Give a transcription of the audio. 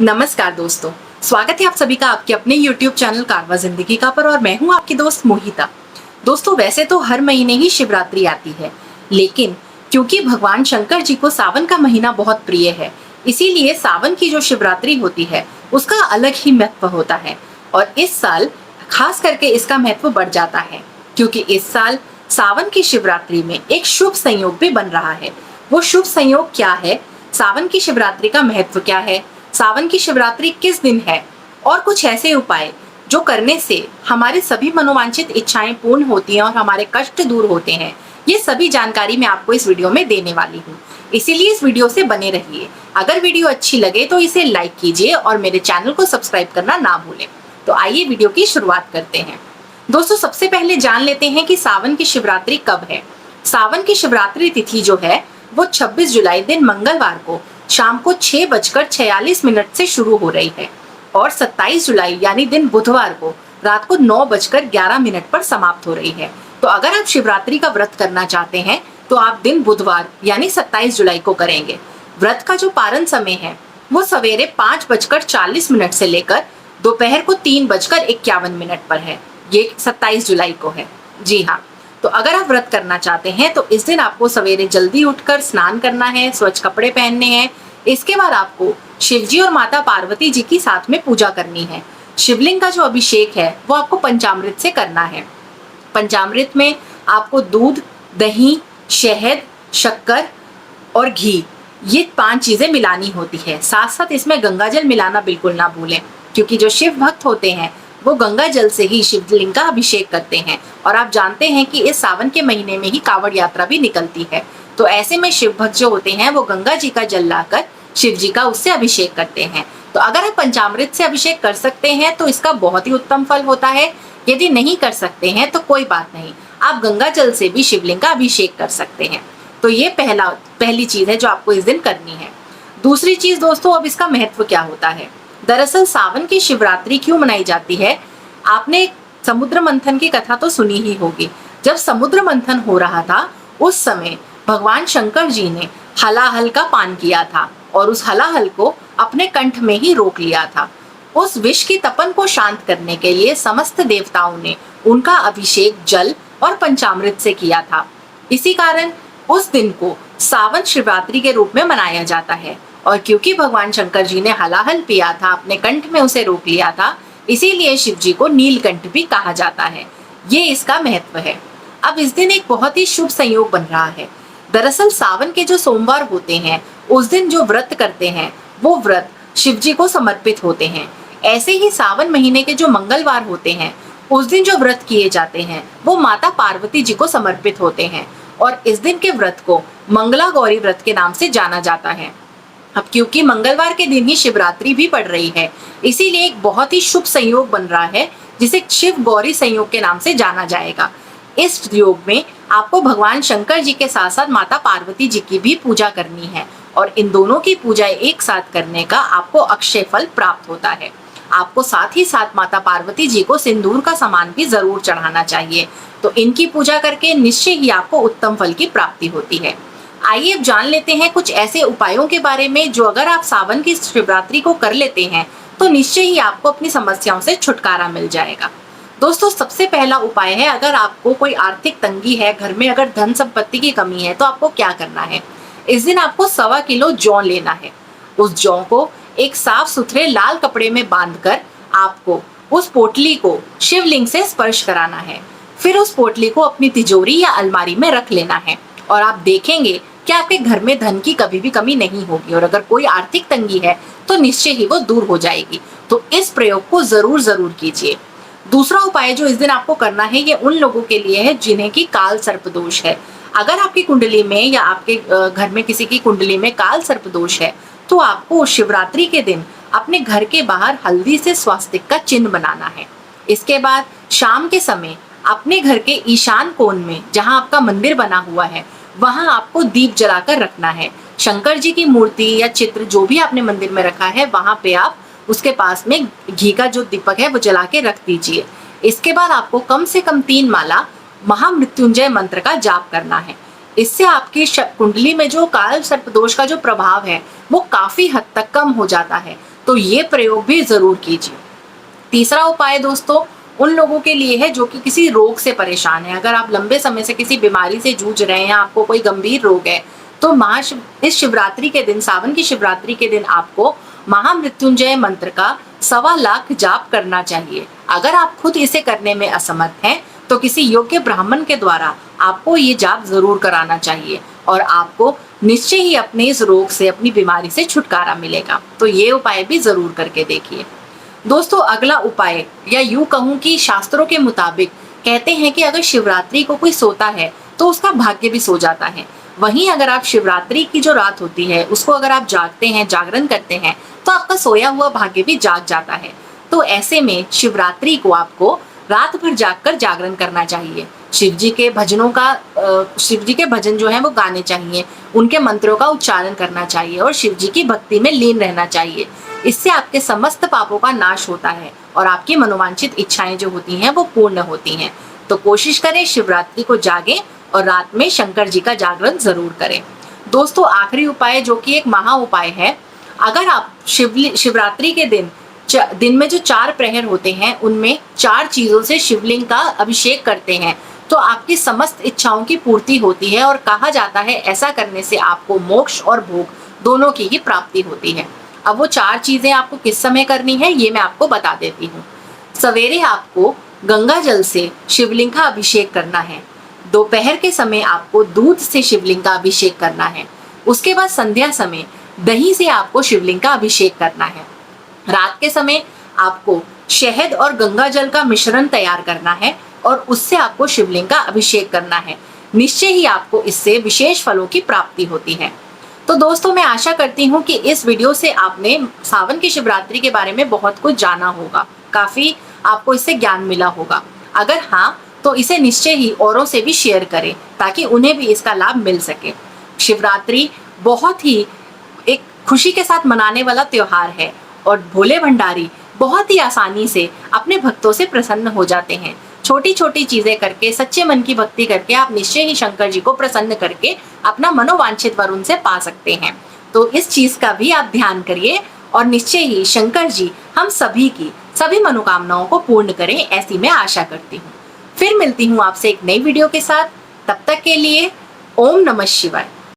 नमस्कार दोस्तों, स्वागत है आप सभी का आपके अपने YouTube चैनल कारवा जिंदगी का पर। और मैं हूं आपकी दोस्त मोहिता। दोस्तों, वैसे तो हर महीने ही शिवरात्रि आती है, लेकिन क्योंकि भगवान शंकर जी को सावन का महीना बहुत प्रिय है, इसीलिए सावन की जो शिवरात्रि होती है उसका अलग ही महत्व होता है। और इस साल खास करके इसका महत्व बढ़ जाता है, क्योंकि इस साल सावन की शिवरात्रि में एक शुभ संयोग भी बन रहा है। वो शुभ संयोग क्या है, सावन की शिवरात्रि का महत्व क्या है, सावन की शिवरात्रि किस दिन है, और कुछ ऐसे उपाय जो करने से हमारे सभी मनोवांछित इच्छाएं पूर्ण होती हैं और हमारे कष्ट दूर होते हैं, ये सभी जानकारी मैं आपको इस वीडियो में देने वाली हूँ। इसीलिए इस वीडियो से बने रहिए। अगर वीडियो अच्छी लगे तो इसे लाइक कीजिए और मेरे चैनल को सब्सक्राइब करना ना भूलें। तो आइए वीडियो की शुरुआत करते हैं। दोस्तों, सबसे पहले जान लेते हैं कि सावन की शिवरात्रि कब है। सावन की शिवरात्रि तिथि जो है वो 26 जुलाई दिन मंगलवार को शाम को 6:46 से शुरू हो रही है और 27 जुलाई यानी दिन बुधवार को रात को 9:11 पर समाप्त हो रही है। तो अगर आप शिवरात्रि का व्रत करना चाहते हैं तो आप दिन बुधवार यानी 27 जुलाई को करेंगे। व्रत का जो पारण समय है वो सवेरे 5:40 से लेकर दोपहर को 3:51 पर है। ये 27 जुलाई को है। जी हाँ, तो अगर आप व्रत करना चाहते हैं तो इस दिन आपको सवेरे जल्दी उठकर स्नान करना है, स्वच्छ कपड़े पहनने हैं। इसके बाद आपको शिवजी और माता पार्वती जी की साथ में पूजा करनी है। शिवलिंग का जो अभिषेक है वो आपको पंचामृत से करना है। पंचामृत में आपको दूध, दही, शहद, शक्कर और घी, ये 5 चीजें मिलानी होती है। साथ साथ इसमें गंगा जल मिलाना बिल्कुल ना भूलें, क्योंकि जो शिव भक्त होते हैं वो गंगा जल से ही शिवलिंग का अभिषेक करते हैं। और आप जानते हैं कि इस सावन के महीने में ही कांवड़ यात्रा भी निकलती है। तो ऐसे में शिव भक्त जो होते हैं वो गंगा जी का जल लाकर शिव जी का उससे अभिषेक करते हैं। तो अगर आप पंचामृत से अभिषेक कर सकते हैं तो इसका बहुत ही उत्तम फल होता है। यदि नहीं कर सकते हैं तो कोई बात नहीं, आप गंगा जल से भी शिवलिंग का अभिषेक कर सकते हैं। तो ये पहली चीज है जो आपको इस दिन करनी है। दूसरी चीज दोस्तों, अब इसका महत्व क्या होता है। दरअसल सावन की शिवरात्रि क्यों मनाई जाती है, आपने समुद्र मंथन की कथा तो सुनी ही होगी। जब समुद्र मंथन हो रहा था उस समय भगवान शंकर जी ने हलाहल का पान किया था और उस हलाहल को अपने कंठ में ही रोक लिया था। उस विष की तपन को शांत करने के लिए समस्त देवताओं ने उनका अभिषेक जल और पंचामृत से किया था। इसी कारण उस दिन को सावन शिवरात्रि के रूप में मनाया जाता है। और क्योंकि भगवान शंकर जी ने हलाहल पिया था, अपने कंठ में उसे रोक लिया था, इसीलिए शिव जी को नीलकंठ भी कहा जाता है। ये इसका महत्व है। अब इस दिन एक बहुत ही शुभ संयोग बन रहा है। दरअसल सावन के जो सोमवार होते हैं उस दिन जो व्रत करते हैं वो व्रत शिव जी को समर्पित होते हैं। ऐसे ही सावन महीने के जो मंगलवार होते हैं उस दिन जो व्रत किए जाते हैं वो माता पार्वती जी को समर्पित होते हैं। और इस दिन के व्रत को मंगला गौरी व्रत के नाम से जाना जाता है। अब क्योंकि मंगलवार के दिन ही शिवरात्रि भी पड़ रही है, इसीलिए एक बहुत ही शुभ संयोग बन रहा है जिसे शिव गौरी संयोग के नाम से जाना जाएगा। इस योग में आपको भगवान शंकर जी के साथ साथ माता पार्वती जी की भी पूजा करनी है और इन दोनों की पूजा एक साथ करने का आपको अक्षय फल प्राप्त होता है। आपको साथ ही साथ माता पार्वती जी को सिंदूर का सामान भी जरूर चढ़ाना चाहिए। तो इनकी पूजा करके निश्चय ही आपको उत्तम फल की प्राप्ति होती है। आइए अब जान लेते हैं कुछ ऐसे उपायों के बारे में जो अगर आप सावन की शिवरात्रि को कर लेते हैं तो निश्चय ही आपको अपनी समस्याओं से छुटकारा मिल जाएगा। दोस्तों, सबसे पहला उपाय है, अगर आपको कोई आर्थिक तंगी है, घर में अगर धन संपत्ति की कमी है तो आपको क्या करना है। इस दिन आपको 1.25 किलो जौ लेना है। उस जौ को एक साफ सुथरे लाल कपड़े में बांधकर आपको उस पोटली को शिवलिंग से स्पर्श कराना है। फिर उस पोटली को अपनी तिजोरी या अलमारी में रख लेना है और आप देखेंगे कि आपके घर में धन की कभी भी कमी नहीं होगी और अगर कोई आर्थिक तंगी है तो निश्चय ही वो दूर हो जाएगी। तो इस प्रयोग को जरूर कीजिए। दूसरा उपाय जो इस दिन आपको करना है ये उन लोगों के लिए है जिन्हें की काल सर्प दोष है। अगर आपकी कुंडली में या आपके घर में किसी की कुंडली में काल सर्प दोष है तो आपको शिवरात्रि के दिन अपने घर के बाहर हल्दी से स्वास्तिक का चिन्ह बनाना है। इसके बाद शाम के समय अपने घर के ईशान कोण में जहां आपका मंदिर बना हुआ है वहां आपको दीप जलाकर रखना है। शंकर जी की मूर्ति या चित्र जो भी आपने मंदिर में रखा है वहां पे आप उसके पास में घी का जो दीपक है वो जला के रख दीजिए। इसके बाद आपको कम से कम 3 माला महामृत्युंजय मंत्र का जाप करना है। इससे आपकी कुंडली में जो काल सर्प दोष का जो प्रभाव है वो काफी हद तक कम हो जाता है। तो तो ये प्रयोग भी जरूर कीजिए। तीसरा उपाय दोस्तों उन लोगों के लिए है जो कि किसी रोग से परेशान है। अगर आप लंबे समय से किसी बीमारी से जूझ रहे हैं, आपको कोई गंभीर रोग है, तो इस शिवरात्रि के दिन, सावन की शिवरात्रि के दिन आपको महामृत्युंजय मंत्र का 1.25 लाख जाप करना चाहिए। अगर आप खुद इसे करने में असमर्थ हैं तो किसी योग्य ब्राह्मण के द्वारा आपको ये जाप जरूर कराना चाहिए और आपको निश्चय ही अपने इस रोग से, अपनी बीमारी से छुटकारा मिलेगा। तो ये उपाय भी जरूर करके देखिए। दोस्तों अगला उपाय, या यूं कहूं कि शास्त्रों के मुताबिक कहते हैं कि अगर शिवरात्रि को कोई सोता है तो उसका भाग्य भी सो जाता है। वहीं अगर आप शिवरात्रि की जो रात होती है उसको अगर आप जागते हैं, जागरण करते हैं, तो आपका सोया हुआ भाग्य भी जाग जाता है। तो ऐसे में शिवरात्रि को आपको रात भर जागकर जागरण करना चाहिए। शिव जी के भजन जो है वो गाने चाहिए, उनके मंत्रों का उच्चारण करना चाहिए और शिव जी की भक्ति में लीन रहना चाहिए। इससे आपके समस्त पापों का नाश होता है और आपकी मनोवांछित इच्छाएं जो होती हैं वो पूर्ण होती हैं। तो कोशिश करें शिवरात्रि को जागें और रात में शंकर जी का जागरण जरूर करें। दोस्तों आखिरी उपाय जो कि एक महा उपाय है, अगर आप शिवरात्रि के दिन में जो 4 प्रहर होते हैं उनमें 4 चीजों से शिवलिंग का अभिषेक करते हैं तो आपकी समस्त इच्छाओं की पूर्ति होती है और कहा जाता है ऐसा करने से आपको मोक्ष और भोग दोनों की ही प्राप्ति होती है। अब वो 4 चीजें आपको किस समय करनी है ये मैं आपको बता देती हूँ। सवेरे आपको गंगा जल से शिवलिंग का अभिषेक करना है। दोपहर के समय आपको दूध से शिवलिंग का अभिषेक करना है। उसके बाद संध्या समय दही से आपको शिवलिंग का अभिषेक करना है। रात के समय आपको शहद और गंगा जल का मिश्रण तैयार करना है और उससे आपको शिवलिंग का अभिषेक करना है। निश्चय ही आपको इससे विशेष फलों की प्राप्ति होती है। तो दोस्तों मैं आशा करती हूँ कि इस वीडियो से आपने सावन की शिवरात्रि के बारे में बहुत कुछ जाना होगा, काफी आपको इससे ज्ञान मिला होगा। अगर हाँ तो इसे निश्चय ही औरों से भी शेयर करें ताकि उन्हें भी इसका लाभ मिल सके। शिवरात्रि बहुत ही एक खुशी के साथ मनाने वाला त्योहार है और भोले भंडारी बहुत ही आसानी से अपने भक्तों से प्रसन्न हो जाते हैं। छोटी छोटी चीजें करके, सच्चे मन की भक्ति करके आप निश्चय ही शंकर जी को प्रसन्न करके अपना मनोवांछित वर उनसे पा सकते हैं। तो इस चीज का भी आप ध्यान करिए और निश्चय ही शंकर जी हम सभी की सभी मनोकामनाओं को पूर्ण करें, ऐसी मैं आशा करती हूँ। फिर मिलती हूँ आपसे एक नई वीडियो के साथ। तब तक के लिए ओम नमः शिवाय।